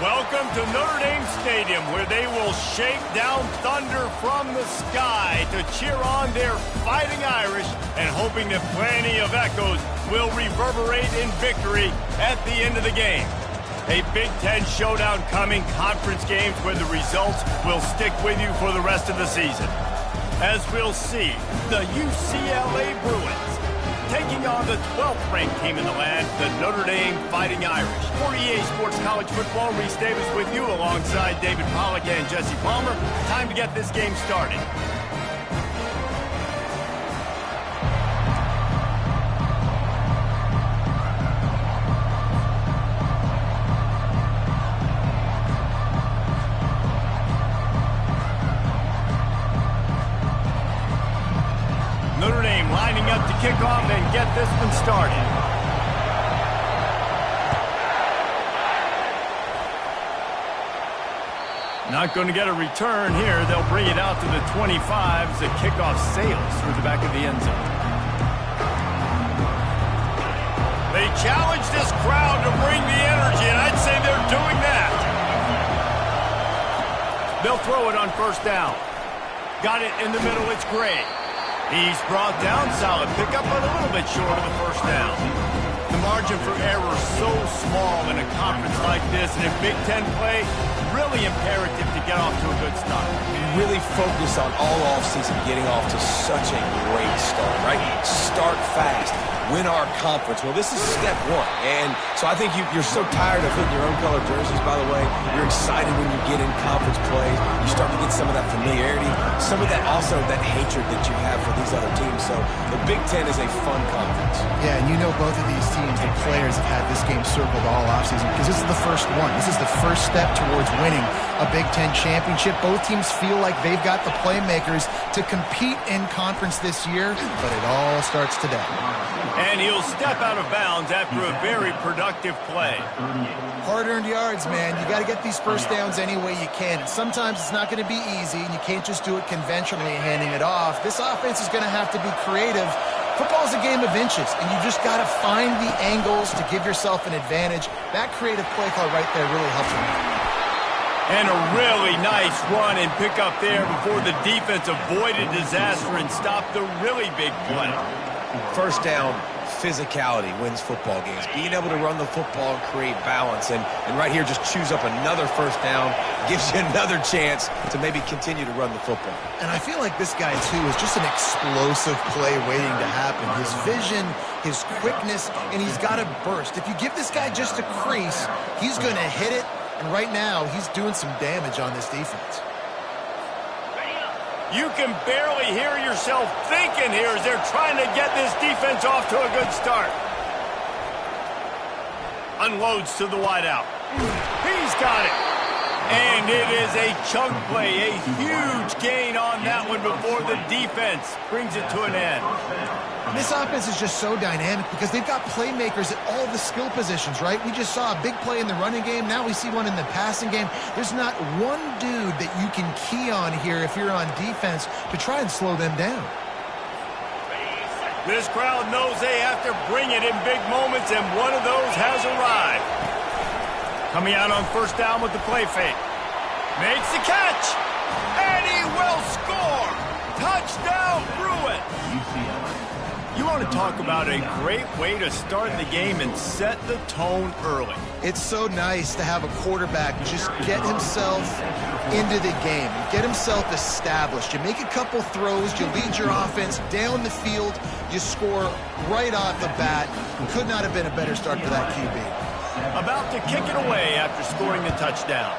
Welcome to Notre Dame Stadium, where they will shake down thunder from the sky to cheer on their Fighting Irish and hoping that plenty of echoes will reverberate in victory at the end of the game. A Big Ten showdown coming, conference games where the results will stick with you for the rest of the season. As we'll see, the UCLA Bruins taking on the 12th-ranked team in the land, the Notre Dame Fighting Irish. For EA Sports College Football, Reese Davis with you alongside David Pollack and Jesse Palmer. Time to get this game started. Notre Dame lining up to kick off and get this one started. Not going to get a return here. They'll bring it out to the 25 as the kickoff sails through the back of the end zone. They challenge this crowd to bring the energy, and I'd say they're doing that. They'll throw it on first down. Got it in the middle. It's Gray. He's brought down, solid pickup, but a little bit short of the first down. The margin for error is so small in a conference like this, and in Big Ten play, really imperative to get off to a good start. Really focus on all offseason getting off to such a great start, right? Start fast. Win our conference. Well, this is step one. And so I think you're so tired of hitting your own color jerseys, by the way. You're excited when you get in conference plays. You start to get some of that familiarity, some of that also that hatred that you have for these other teams. So the Big Ten is a fun conference. Yeah, and you know both of these teams, the players have had this game circled all offseason because this is the first one. This is the first step towards winning a Big Ten championship. Both teams feel like they've got the playmakers to compete in conference this year, but it all starts today. And he'll step out of bounds after a very productive play. Hard-earned yards, man. You got to get these first downs any way you can. And sometimes it's not going to be easy, and you can't just do it conventionally handing it off. This offense is going to have to be creative. Football's a game of inches, and you just got to find the angles to give yourself an advantage. That creative play call right there really helps you out. And a really nice run and pick up there before the defense avoided disaster and stopped the really big play. First down, physicality wins football games. Being able to run the football and create balance. And right here, just choose up another first down, gives you another chance to maybe continue to run the football. And I feel like this guy, too, is just an explosive play waiting to happen. His vision, his quickness, and he's got a burst. If you give this guy just a crease, he's going to hit it. And right now, he's doing some damage on this defense. You can barely hear yourself thinking here as they're trying to get this defense off to a good start. Unloads to the wideout. He's got it. And it is a chunk play, a huge gain on that one before the defense brings it to an end. This offense is just so dynamic because they've got playmakers at all the skill positions, right? We just saw a big play in the running game. Now we see one in the passing game. There's not one dude that you can key on here if you're on defense to try and slow them down. This crowd knows they have to bring it in big moments, and one of those has arrived. Coming out on first down with the play fake. Makes the catch, and he will score. Touchdown, Bruins. You want to talk about a great way to start the game and set the tone early. It's so nice to have a quarterback just get himself into the game, get himself established. You make a couple throws, you lead your offense down the field, you score right off the bat. Could not have been a better start for that QB. About to kick it away after scoring the touchdown.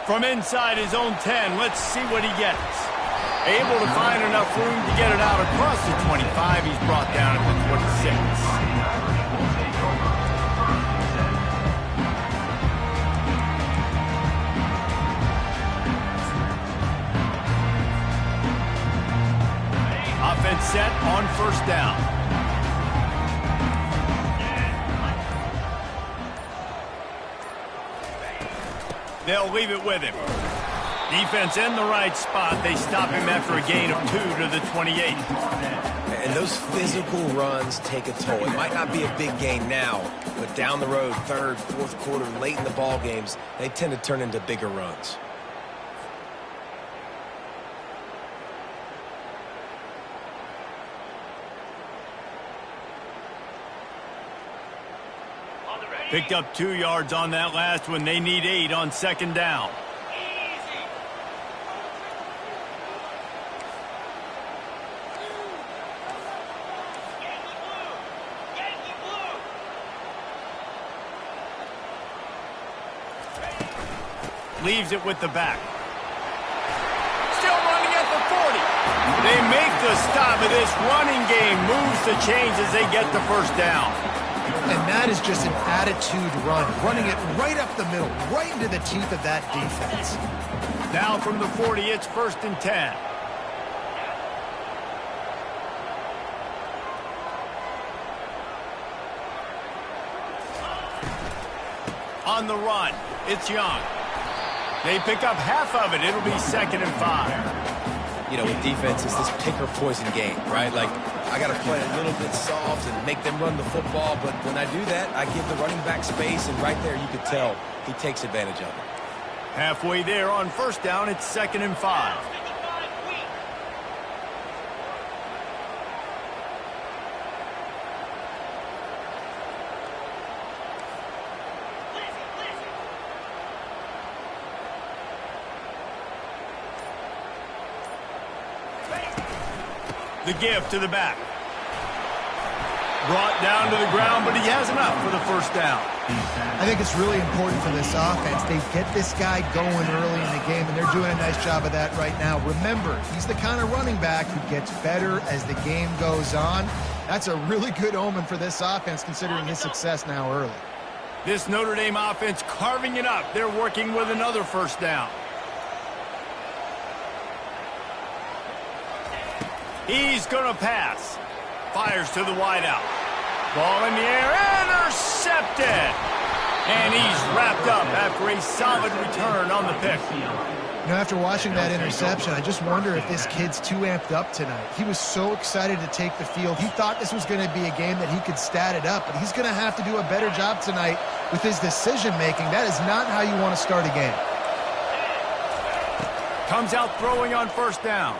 From inside his own 10, let's see what he gets. Able to find enough room to get it out across the 25. He's brought down at the 26. Offense set on first down. They'll leave it with him. Defense in the right spot. They stop him after a gain of 2 to the 28. And those physical runs take a toll. It might not be a big gain now, but down the road, third, fourth quarter, late in the ball games, they tend to turn into bigger runs. Picked up 2 yards on that last one. They need 8 on second down. Leaves it with the back. Still running at the 40. They make the stop, but this running game moves the chains as they get the first down. And that is just an attitude run, running it right up the middle, right into the teeth of that defense. Now from the 40, it's 1st and 10. On the run, it's Young. They pick up half of it. It'll be 2nd and 5. You know, with defense, it's this pick or poison game, right? Like, I got to play a little bit soft and make them run the football, but when I do that, I give the running back space, and right there you can tell he takes advantage of it. Halfway there on 1st down, it's 2nd and 5. The give to the back. Brought down to the ground, but he has enough for the 1st down. I think it's really important for this offense. They get this guy going early in the game, and they're doing a nice job of that right now. Remember, he's the kind of running back who gets better as the game goes on. That's a really good omen for this offense, considering his success now early. This Notre Dame offense carving it up. They're working with another 1st down. He's going to pass. Fires to the wideout. Ball in the air, intercepted. And he's wrapped up after a solid return on the pick. You know, after watching that interception, I just wonder if this kid's too amped up tonight. He was so excited to take the field. He thought this was going to be a game that he could stat it up, but he's going to have to do a better job tonight with his decision-making. That is not how you want to start a game. Comes out throwing on 1st down.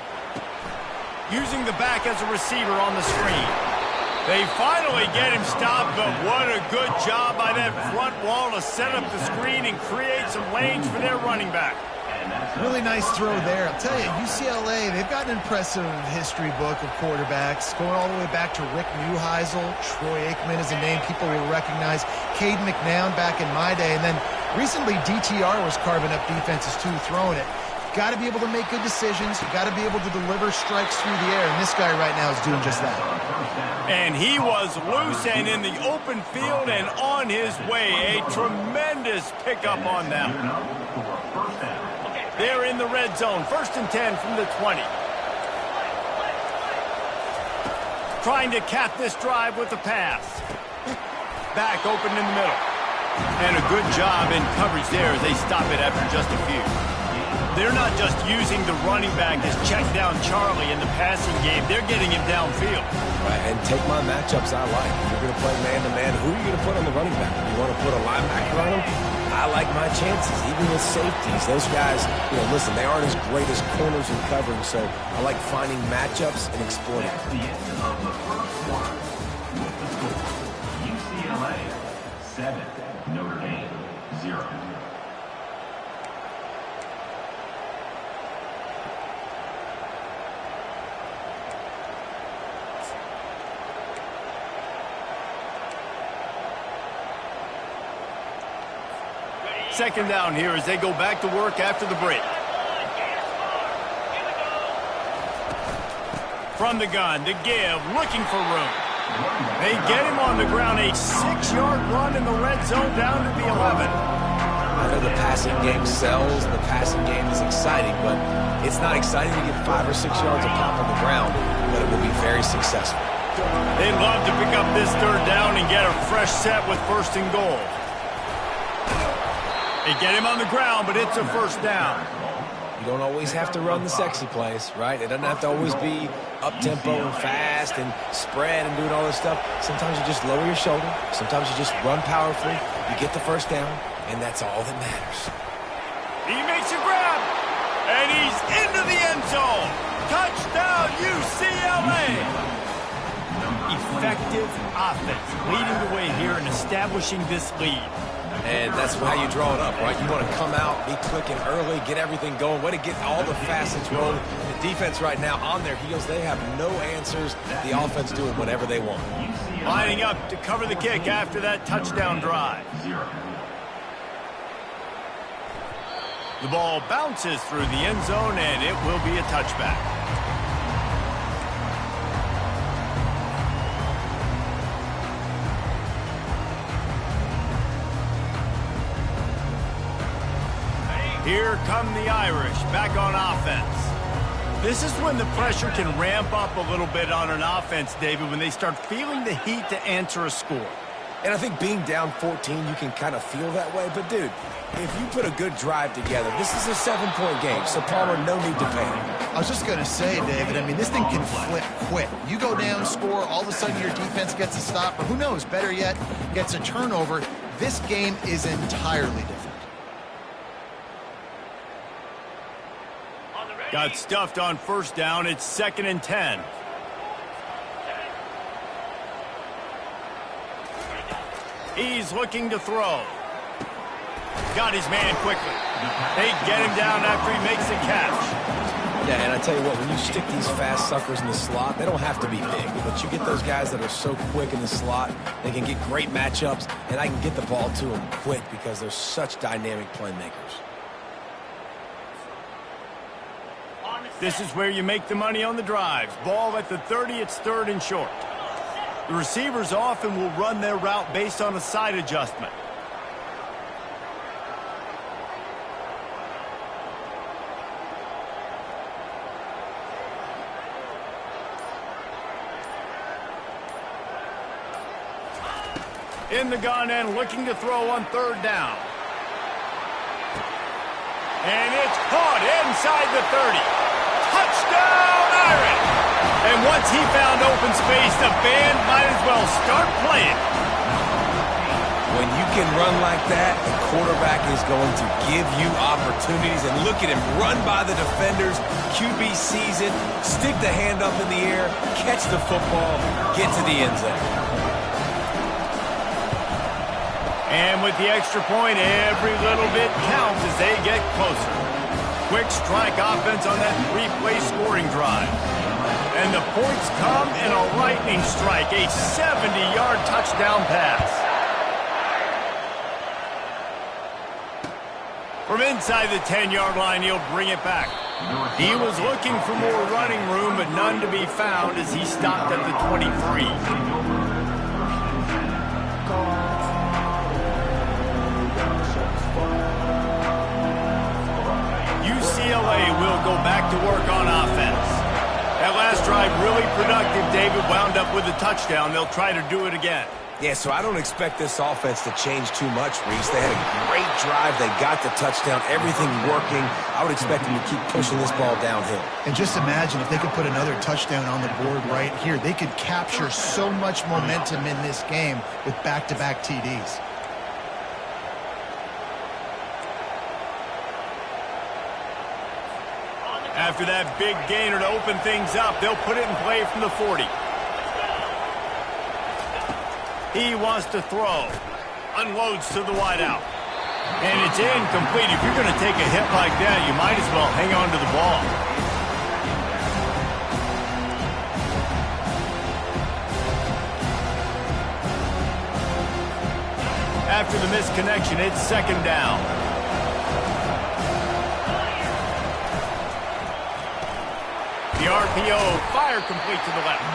Using the back as a receiver on the screen. They finally get him stopped, but what a good job by that front wall to set up the screen and create some lanes for their running back. Really nice throw there. I'll tell you, UCLA, they've got an impressive history book of quarterbacks, going all the way back to Rick Neuheisel. Troy Aikman is a name people will recognize. Cade McNown back in my day. And then recently, DTR was carving up defenses too, throwing it. Got to be able to make good decisions. You got to be able to deliver strikes through the air, and this guy right now is doing just that. And he was loose and in the open field and on his way. A tremendous pickup on them. They're in the red zone. 1st and 10 from the 20. Trying to cap this drive with the pass. Back open in the middle. And a good job in coverage there as they stop it after just a few. They're not just using the running back as check down Charlie in the passing game. They're getting him downfield. Right, and take my matchups I like. If you're going to play man-to-man, who are you going to put on the running back? You want to put a linebacker on him? I like my chances, even with safeties. Those guys, you know, listen, they aren't as great as corners and covering, so I like finding matchups and exploiting. UCLA 7, Notre Dame 0. Second down here as they go back to work after the break. From the gun, to give, looking for room. They get him on the ground, a 6-yard run in the red zone down to the 11. I know the passing game sells, the passing game is exciting, but it's not exciting to get 5 or 6 yards of pop on the ground, but it will be very successful. They'd love to pick up this 3rd down and get a fresh set with 1st and goal. They get him on the ground, but it's a 1st down. You don't always have to run the sexy plays, right? It doesn't have to always be up-tempo and fast and spread and doing all this stuff. Sometimes you just lower your shoulder. Sometimes you just run powerfully. You get the first down, and that's all that matters. He makes a grab, and he's into the end zone. Touchdown, UCLA! Effective offense, leading the way here and establishing this lead. And that's how you draw it up, right? You want to come out, be clicking early, get everything going, way to get all the facets rolling. The defense right now on their heels, they have no answers. The offense doing whatever they want. Lining up to cover the kick after that touchdown drive. The ball bounces through the end zone, and it will be a touchback. Here come the Irish, back on offense. This is when the pressure can ramp up a little bit on an offense, David, when they start feeling the heat to answer a score. And I think being down 14, you can kind of feel that way. But, dude, if you put a good drive together, this is a 7-point game, so Palmer, no need to panic. I was just going to say, David, I mean, this thing can flip quick. You go down, score, all of a sudden your defense gets a stop, or who knows, better yet, gets a turnover. This game is entirely different. Got stuffed on first down. It's 2nd and 10. He's looking to throw. Got his man quickly. They get him down after he makes the catch. Yeah, and I tell you what, when you stick these fast suckers in the slot, they don't have to be big, but you get those guys that are so quick in the slot, they can get great matchups, and I can get the ball to them quick because they're such dynamic playmakers. This is where you make the money on the drives. Ball at the 30, it's 3rd and short. The receivers often will run their route based on a side adjustment. In the gun and looking to throw on 3rd down. And it's caught inside the 30. Touchdown, Irish! And once he found open space, the band might as well start playing. When you can run like that, the quarterback is going to give you opportunities. And look at him run by the defenders. QB sees it, stick the hand up in the air, catch the football, get to the end zone. And with the extra point, every little bit counts as they get closer. Quick strike offense on that 3-play scoring drive. And the points come in a lightning strike, a 70-yard touchdown pass. From inside the 10-yard line, he'll bring it back. He was looking for more running room, but none to be found as he stopped at the 23. UCLA will go back to work on offense. That last drive really productive. David wound up with a touchdown. They'll try to do it again. Yeah, so I don't expect this offense to change too much, Reese. They had a great drive. They got the touchdown. Everything working. I would expect them to keep pushing this ball downhill. And just imagine if they could put another touchdown on the board right here. They could capture so much momentum in this game with back-to-back TDs. After that big gainer to open things up, they'll put it in play from the 40. He wants to throw. Unloads to the wideout. And it's incomplete. If you're going to take a hit like that, you might as well hang on to the ball. After the misconnection, it's 2nd down. The RPO, fire complete to the left.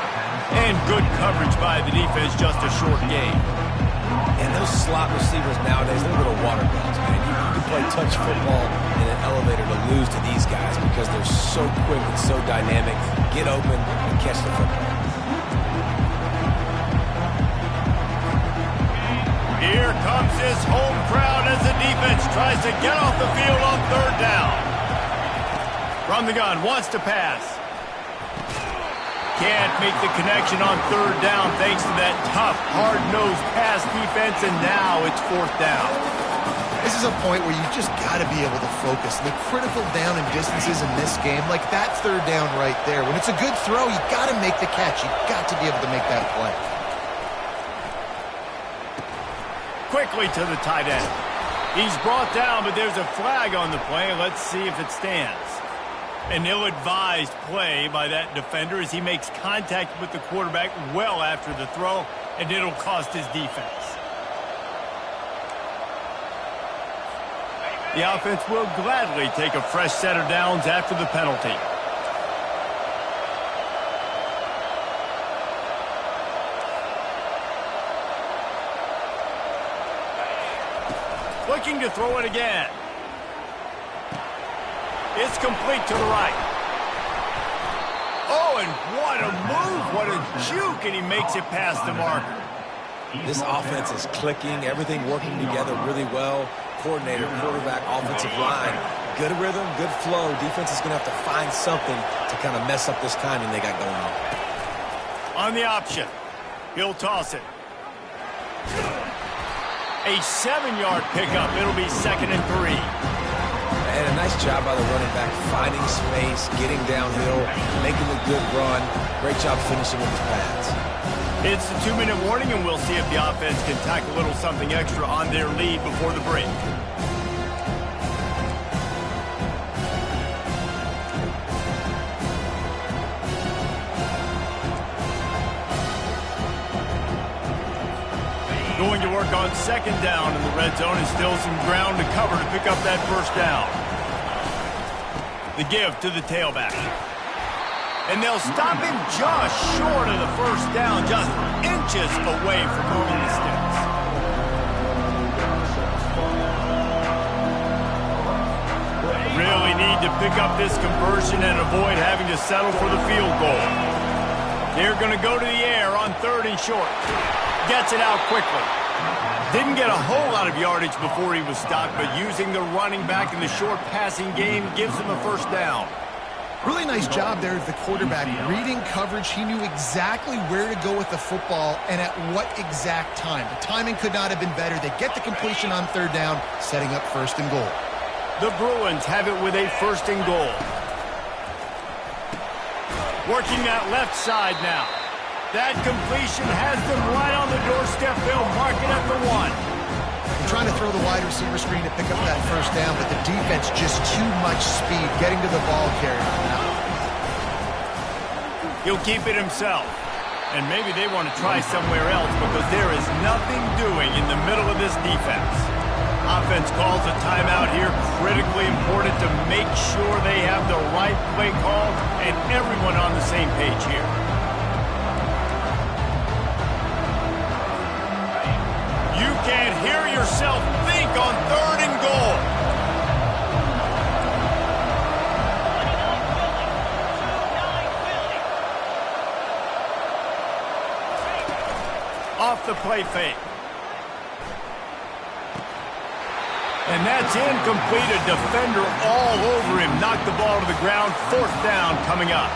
And good coverage by the defense, just a short gain. And those slot receivers nowadays, they're little water guns, man. You can play touch football in an elevator to lose to these guys because they're so quick and so dynamic. Get open and catch the football. Here comes his home crowd as the defense tries to get off the field on 3rd down. From the gun, wants to pass. Can't make the connection on third down thanks to that tough, hard-nosed pass defense, and now it's fourth down. This is a point where you just got to be able to focus. The critical down and distances in this game, like that third down right there. When it's a good throw, you got to make the catch. You got to be able to make that play. Quickly to the tight end. He's brought down, but there's a flag on the play. Let's see if it stands. An ill-advised play by that defender as he makes contact with the quarterback well after the throw, and it'll cost his defense. The offense will gladly take a fresh set of downs after the penalty. Looking to throw it again. It's complete to the right. Oh, and what a move, what a juke, and he makes it past the marker. This offense is clicking, everything working together really well. Coordinator, quarterback, offensive line. Good rhythm, good flow. Defense is going to have to find something to kind of mess up this timing they got going on. On the option, he'll toss it. A 7-yard pickup. It'll be 2nd and 3. And a nice job by the running back, finding space, getting downhill, making a good run. Great job finishing with his pads. It's the 2-minute warning, and we'll see if the offense can tack a little something extra on their lead before the break. Going to work on 2nd down in the red zone, and still some ground to cover to pick up that first down. The give to the tailback. And they'll stop him just short of the first down, just inches away from moving the sticks. Really need to pick up this conversion and avoid having to settle for the field goal. They're going to go to the air on 3rd and short. Gets it out quickly. Didn't get a whole lot of yardage before he was stopped, but using the running back in the short passing game gives him a first down. Really nice job there of the quarterback. Reading coverage, he knew exactly where to go with the football and at what exact time. The timing could not have been better. They get the completion on 3rd down, setting up 1st and goal. The Bruins have it with a 1st and goal. Working that left side now. That completion has them right on the doorstep. They'll mark it at the 1. They're trying to throw the wide receiver screen to pick up that first down, but the defense just too much speed getting to the ball carrier. He'll keep it himself. And maybe they want to try somewhere else because there is nothing doing in the middle of this defense. Offense calls a timeout here. Critically important to make sure they have the right play call and everyone on the same page here. You can't hear yourself think on 3rd and goal. Off the play fake. And that's incomplete. A defender all over him. Knocked the ball to the ground. 4th down coming up.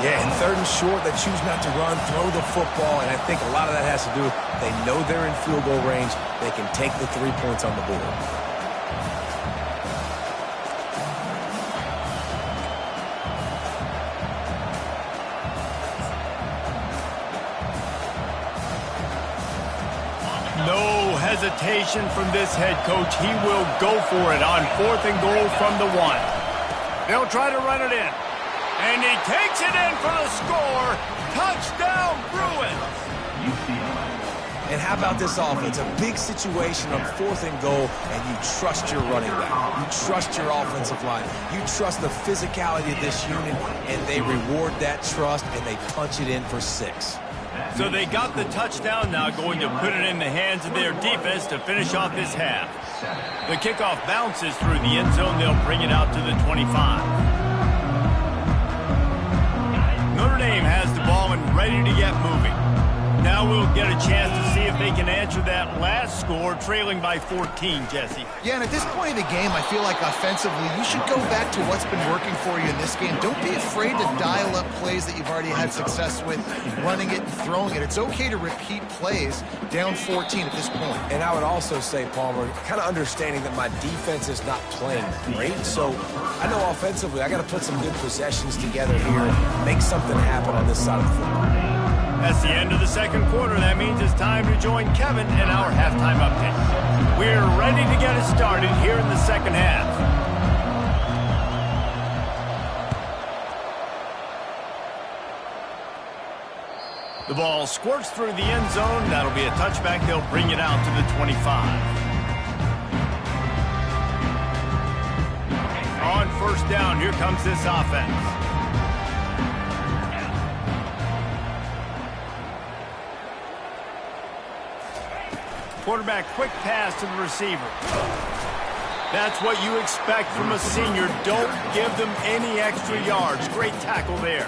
Yeah, and 3rd and short, they choose not to run, throw the football, and I think a lot of that has to do with they know they're in field goal range. They can take the 3 points on the board. No hesitation from this head coach. He will go for it on 4th and goal from the 1. They'll try to run it in. And he takes it in for the score. Touchdown, Bruins. And how about this offense? A big situation on 4th and goal, and you trust your running back. You trust your offensive line. You trust the physicality of this unit, and they reward that trust, and they punch it in for 6. So they got the touchdown, now going to put it in the hands of their defense to finish off this half. The kickoff bounces through the end zone. They'll bring it out to the 25. Notre Dame has the ball and ready to get moving. Now we'll get a chance to see if they can answer that last score, trailing by 14, Jesse. Yeah, and at this point of the game, I feel like offensively, you should go back to what's been working for you in this game. Don't be afraid to dial up plays that you've already had success with, running it and throwing it. It's okay to repeat plays down 14 at this point. And I would also say, Palmer, kind of understanding that my defense is not playing great. So I know offensively, I got to put some good possessions together here, make something happen on this side of the football. That's the end of the second quarter. That means it's time to join Kevin in our halftime update. We're ready to get it started here in the second half. The ball squirts through the end zone. That'll be a touchback. They'll bring it out to the 25. On first down, here comes this offense. Quarterback, quick pass to the receiver. That's what you expect from a senior. Don't give them any extra yards. Great tackle there.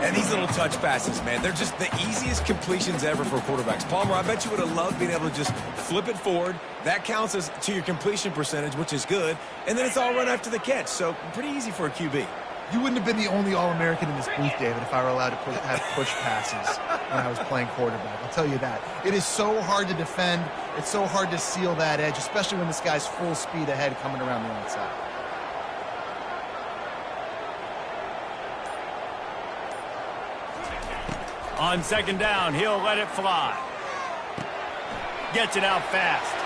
And these little touch passes, man, they're just the easiest completions ever for quarterbacks. Palmer, I bet you would have loved being able to just flip it forward. That counts as to your completion percentage, which is good. And then it's all run after the catch. So pretty easy for a QB. You wouldn't have been the only All-American in this booth, David, if I were allowed to have push passes when I was playing quarterback. I'll tell you that. It is so hard to defend. It's so hard to seal that edge, especially when this guy's full speed ahead coming around the outside. On second down, he'll let it fly. Gets it out fast.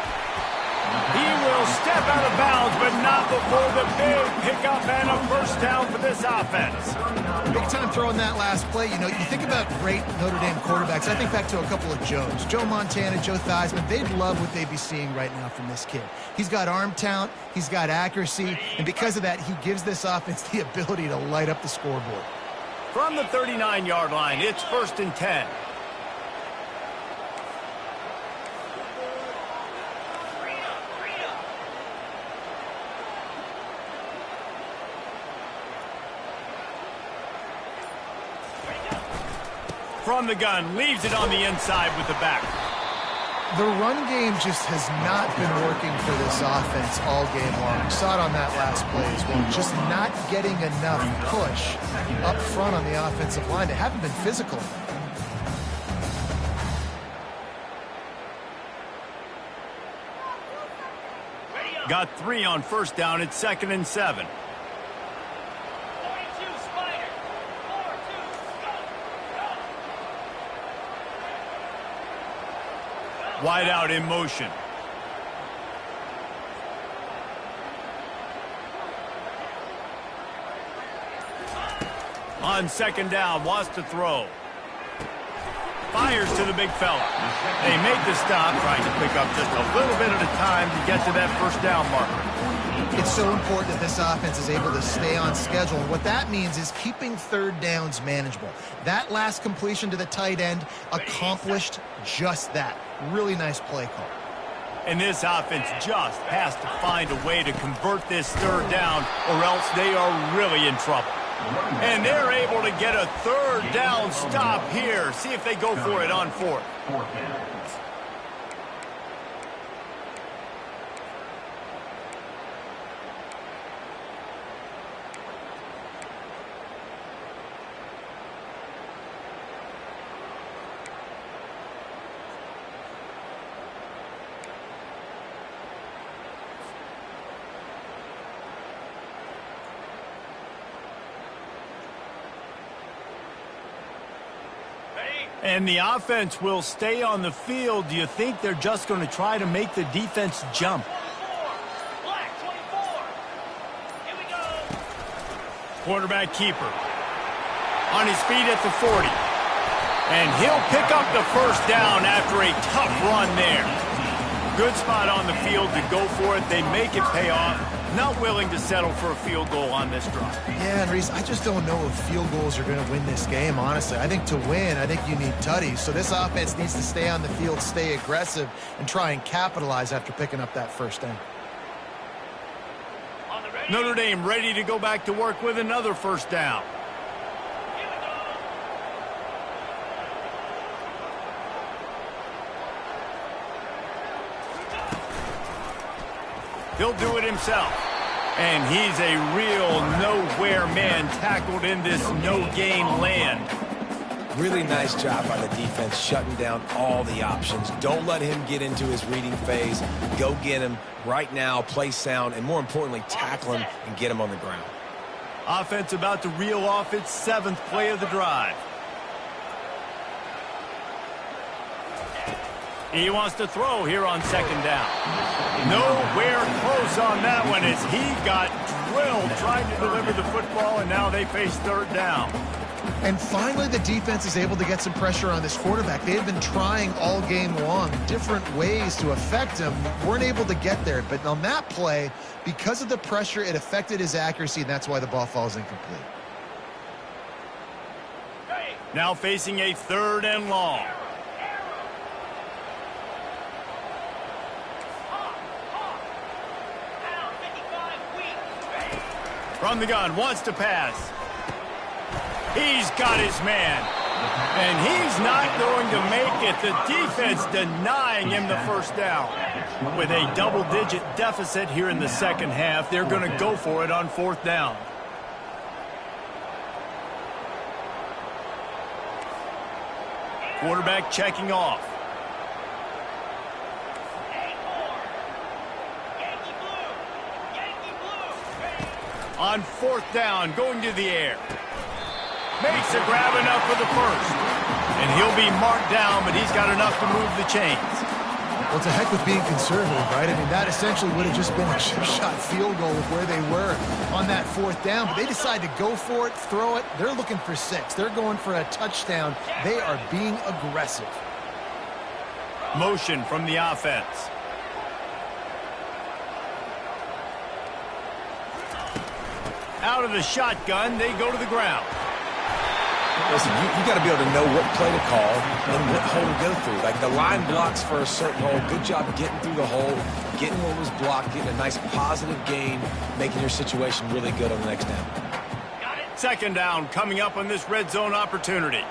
He will step out of bounds, but not before the big pickup and a first down for this offense. Big time throwing that last play. You know, you think about great Notre Dame quarterbacks. I think back to a couple of Joes. Joe Montana, Joe Theismann. They'd love what they'd be seeing right now from this kid. He's got arm talent. He's got accuracy. And because of that, he gives this offense the ability to light up the scoreboard. From the 39-yard line, it's 1st and 10. From the gun, leaves it on the inside with the back. The run game just has not been working for this offense all game long. We saw it on that last play as well. Just not getting enough push up front on the offensive line. They haven't been physical. Got 3 on first down. It's 2nd and 7. Wide out in motion. On second down, wants to throw. Fires to the big fella. They make the stop, trying to pick up just a little bit at a time to get to that first down marker. It's so important that this offense is able to stay on schedule. And what that means is keeping third downs manageable. That last completion to the tight end accomplished just that. Really nice play call. And this offense just has to find a way to convert this third down, or else they are really in trouble. And they're able to get a third down stop here. See if they go for it on 4th. And the offense will stay on the field. Do you think they're just going to try to make the defense jump? Quarterback keeper. On his feet at the 40. And he'll pick up the first down after a tough run there. Good spot on the field to go for it. They make it pay off. Not willing to settle for a field goal on this drive. Yeah, and Reese, I just don't know if field goals are going to win this game, honestly. I think to win, I think you need tutties. So this offense needs to stay on the field, stay aggressive, and try and capitalize after picking up that first down. Notre Dame ready to go back to work with another first down. He'll do it himself. And he's a real nowhere man tackled in this no-gain land. Really nice job by the defense shutting down all the options. Don't let him get into his reading phase. Go get him right now, play sound, and more importantly, tackle him and get him on the ground. Offense about to reel off its 7th play of the drive. He wants to throw here on 2nd down. Nowhere close on that one as he got drilled trying to deliver the football, and now they face 3rd down. And finally, the defense is able to get some pressure on this quarterback. They have been trying all game long different ways to affect him. Weren't able to get there. But on that play, because of the pressure, it affected his accuracy, and that's why the ball falls incomplete. Now facing a 3rd and long. From the gun, wants to pass. He's got his man. And he's not going to make it. The defense denying him the 1st down. With a double-digit deficit here in the 2nd half, they're going to go for it on 4th down. Quarterback checking off. On 4th down, going to the air. Makes a grab enough for the 1st. And he'll be marked down, but he's got enough to move the chains. Well, to heck with being conservative, right? I mean, that essentially would have just been a chip-shot field goal of where they were on that 4th down. But they decide to go for it, throw it. They're looking for 6. They're going for a touchdown. They are being aggressive. Motion from the offense. Out of the shotgun, they go to the ground. Listen, you got to be able to know what play to call and what hole to go through. Like the line blocks for a certain hole. Good job getting through the hole, getting what was blocked, getting a nice positive gain, making your situation really good on the next down. 2nd down coming up on this red zone opportunity.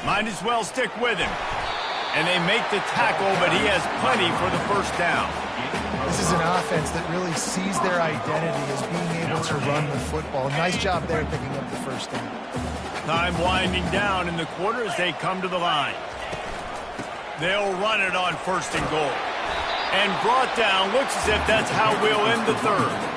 Might as well stick with him. And they make the tackle, but he has plenty for the 1st down. This is an offense that really sees their identity as being able to run the football. Nice job there picking up the 1st down. Time winding down in the quarter as they come to the line. They'll run it on 1st and goal. And brought down. Looks as if that's how we'll end the 3rd.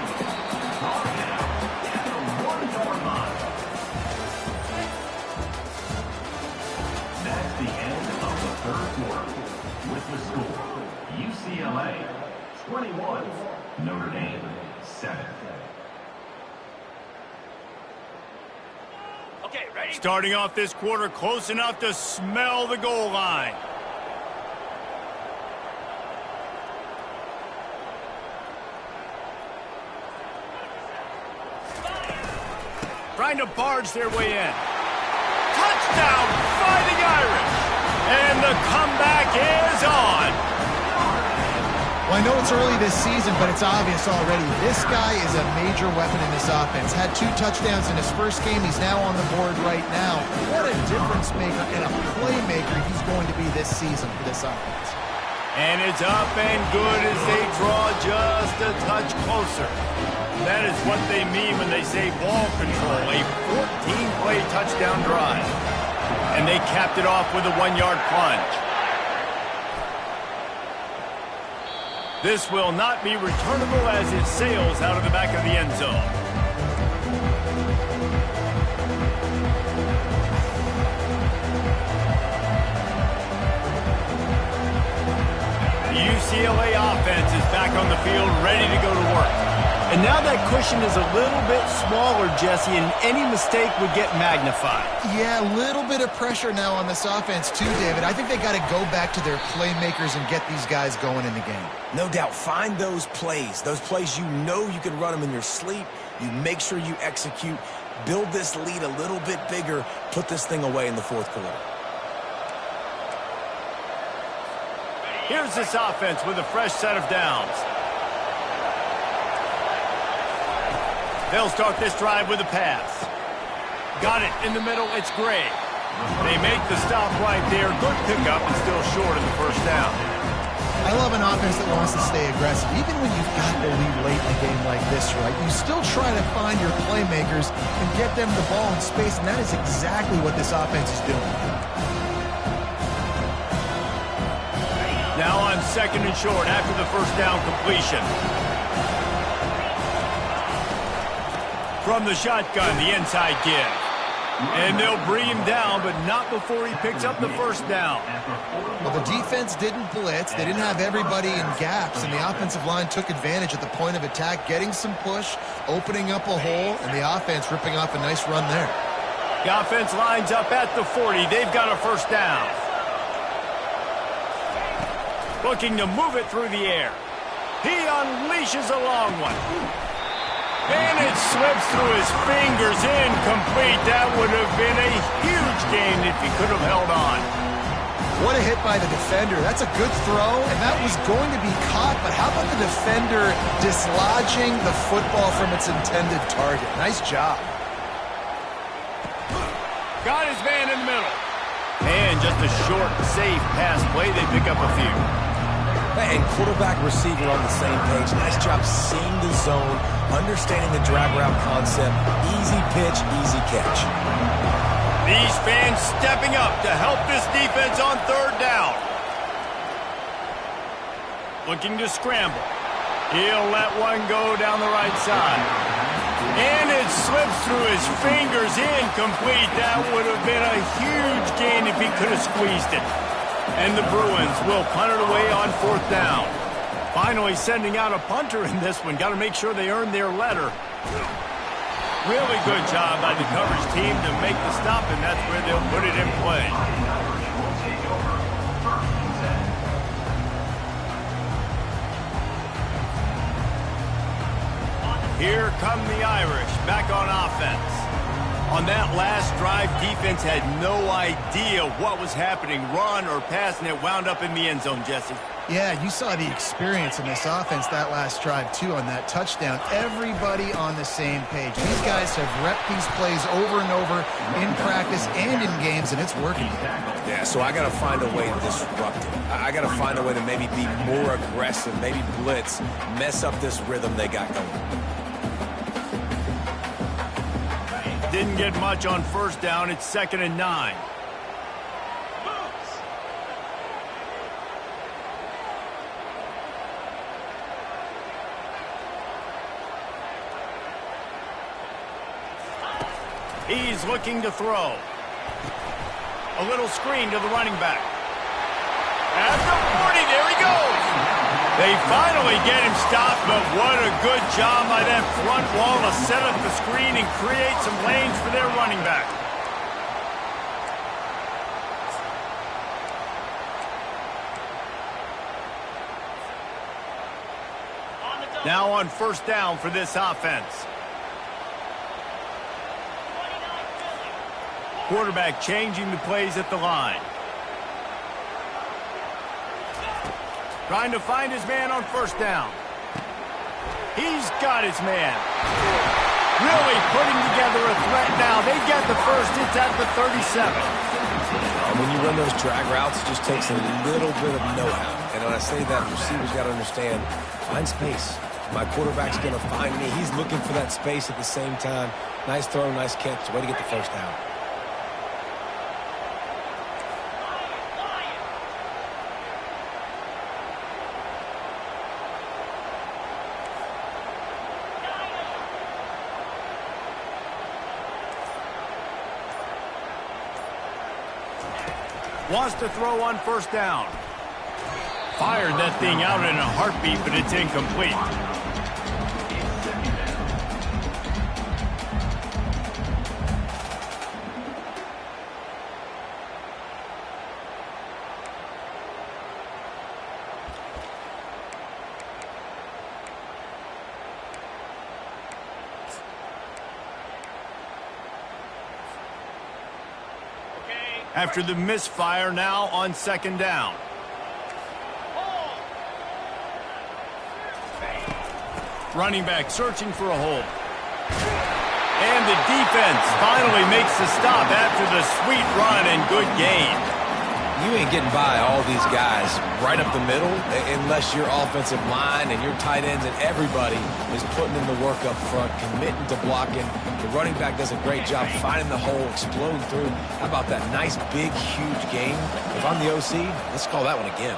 With the score, UCLA 21, Notre Dame 7. Okay, ready? Starting off this quarter close enough to smell the goal line. Trying to barge their way in. Touchdown, Fighting Irish! And the comeback is on. Well, I know it's early this season, but it's obvious already. This guy is a major weapon in this offense. Had 2 touchdowns in his 1st game. He's now on the board right now. What a difference maker and a playmaker he's going to be this season for this offense. And it's up and good as they draw just a touch closer. That is what they mean when they say ball control. A 14-play touchdown drive. And they capped it off with a 1-yard plunge. This will not be returnable as it sails out of the back of the end zone. The UCLA offense is back on the field, ready to go to work. And now that cushion is a little bit smaller, Jesse, and any mistake would get magnified. Yeah, a little bit of pressure now on this offense too, David. I think they got to go back to their playmakers and get these guys going in the game. No doubt. Find those plays you know you can run them in your sleep. You make sure you execute. Build this lead a little bit bigger. Put this thing away in the 4th quarter. Here's this offense with a fresh set of downs. They'll start this drive with a pass. Got it in the middle. It's Gray. They make the stop right there. Good pickup and still short of the first down. I love an offense that wants to stay aggressive. Even when you've got the lead late in a game like this, right, you still try to find your playmakers and get them the ball in space, and that is exactly what this offense is doing. Now on second and short after the first down completion. From the shotgun, the inside give. And they'll bring him down, but not before he picks up the first down. Well, the defense didn't blitz. They didn't have everybody in gaps, and the offensive line took advantage at the point of attack, getting some push, opening up a hole, and the offense ripping off a nice run there. The offense lines up at the 40. They've got a first down. Looking to move it through the air. He unleashes a long one. And it slips through his fingers, incomplete. That would have been a huge gain if he could have held on. What a hit by the defender. That's a good throw, and that was going to be caught, but how about the defender dislodging the football from its intended target? Nice job. Got his man in the middle. And just a short, safe pass play. They pick up a few. And quarterback, receiver on the same page. Nice job seeing the zone, understanding the drag route concept. Easy pitch, easy catch. These fans stepping up to help this defense on third down. Looking to scramble. He'll let one go down the right side. And it slips through his fingers, incomplete. That would have been a huge gain if he could have squeezed it. And the Bruins will punt it away on fourth down. Finally sending out a punter in this one. Got to make sure they earn their letter. Really good job by the coverage team to make the stop, and that's where they'll put it in play. Here come the Irish back on offense. On that last drive, defense had no idea what was happening, run or pass, and it wound up in the end zone, Jesse. Yeah, you saw the experience in this offense that last drive, too, on that touchdown. Everybody on the same page. These guys have repped these plays over and over in practice and in games, and it's working. Yeah, so I got to find a way to disrupt it. I got to find a way to maybe be more aggressive, maybe blitz, mess up this rhythm they got going. Didn't get much on first down. It's 2nd and 9. He's looking to throw. A little screen to the running back. At the 40, there he goes. They finally get him stopped, but what a good job by that front wall to set up the screen and create some lanes for their running back. Now on first down for this offense. Quarterback changing the plays at the line. Trying to find his man on first down. He's got his man. Really putting together a threat now. They get the first. It's at the 37. When you run those drag routes, it just takes a little bit of know-how. And when I say that, receivers got to understand, find space. My quarterback's going to find me. He's looking for that space at the same time. Nice throw, nice catch. Way to get the first down. Wants to throw on first down. Fired that thing out in a heartbeat, but it's incomplete. After the misfire, now on second down. Running back searching for a hole. And the defense finally makes the stop after the sweet run and good gain. You ain't getting by all these guys right up the middle unless your offensive line and your tight ends and everybody is putting in the work up front, committing to blocking. The running back does a great job finding the hole, exploding through. How about that nice, big, huge gain? If I'm the OC, let's call that one again.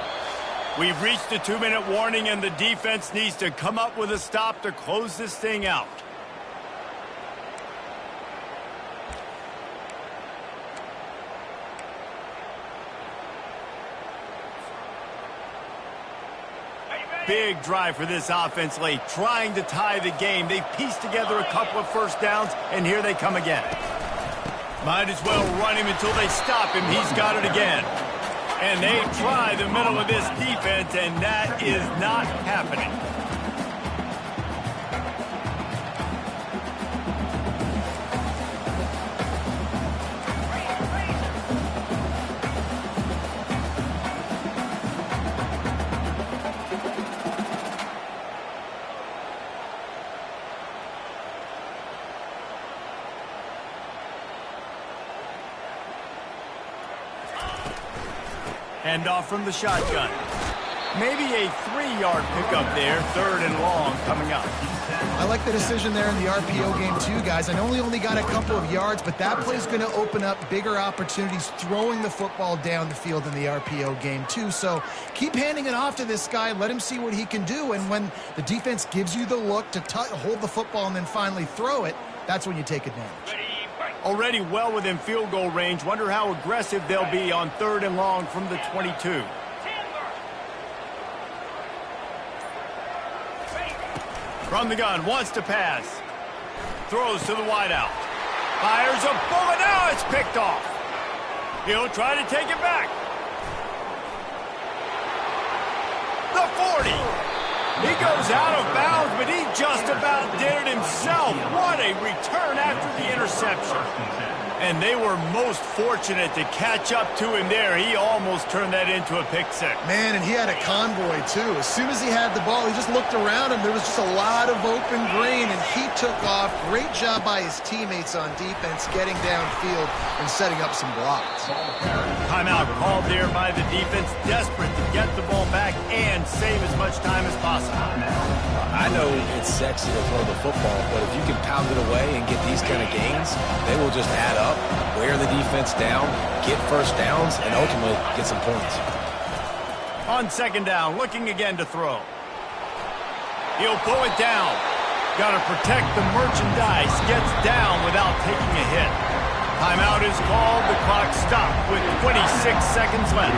We've reached the 2-minute warning, and the defense needs to come up with a stop to close this thing out. Big drive for this offense late, trying to tie the game. They pieced together a couple of first downs, and here they come again. Might as well run him until they stop him. He's got it again. And they try the middle of this defense, and that is not happening. Hand off from the shotgun. Maybe a 3-yard pickup there, 3rd and long coming up. I like the decision there in the RPO game too, guys. I know he only got a couple of yards, but that play's going to open up bigger opportunities throwing the football down the field in the RPO game too. So keep handing it off to this guy. Let him see what he can do. And when the defense gives you the look to hold the football and then finally throw it, that's when you take advantage. Already well within field goal range. Wonder how aggressive they'll be on 3rd and long from the 22. From the gun, wants to pass. Throws to the wideout. Fires a bullet. Now it's picked off. He'll try to take it back. The 40. He goes out of bounds, but he just about did it himself. What a return after the interception. And they were most fortunate to catch up to him there. He almost turned that into a pick six. Man, and he had a convoy, too. As soon as he had the ball, he just looked around him. There was just a lot of open green, and he took off. Great job by his teammates on defense, getting downfield and setting up some blocks. Timeout called there by the defense, desperate to get the ball back and save as much time as possible. I know it's sexy to throw the football, but if you can pound it away and get these kind of gains, they will just add up, wear the defense down, get first downs, and ultimately get some points. On 2nd down, looking again to throw. He'll pull it down. Got to protect the merchandise. Gets down without taking a hit. Timeout is called. The clock stopped with 26 seconds left.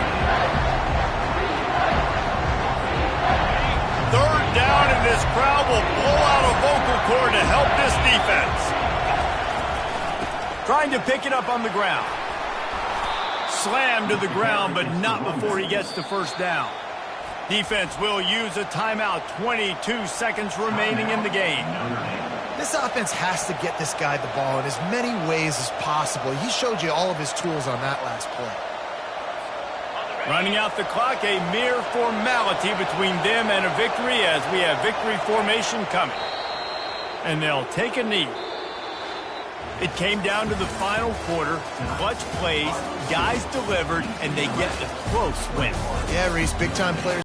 3rd down, and this crowd will blow out a vocal cord to help this defense. Trying to pick it up on the ground. Slammed to the ground, but not before he gets the first down. Defense will use a timeout. 22 seconds remaining in the game. This offense has to get this guy the ball in as many ways as possible. He showed you all of his tools on that last play. Running out the clock, a mere formality between them and a victory as we have victory formation coming. And they'll take a knee. It came down to the final quarter, clutch plays, guys delivered, and they get the close win. Yeah, Reese, big-time players.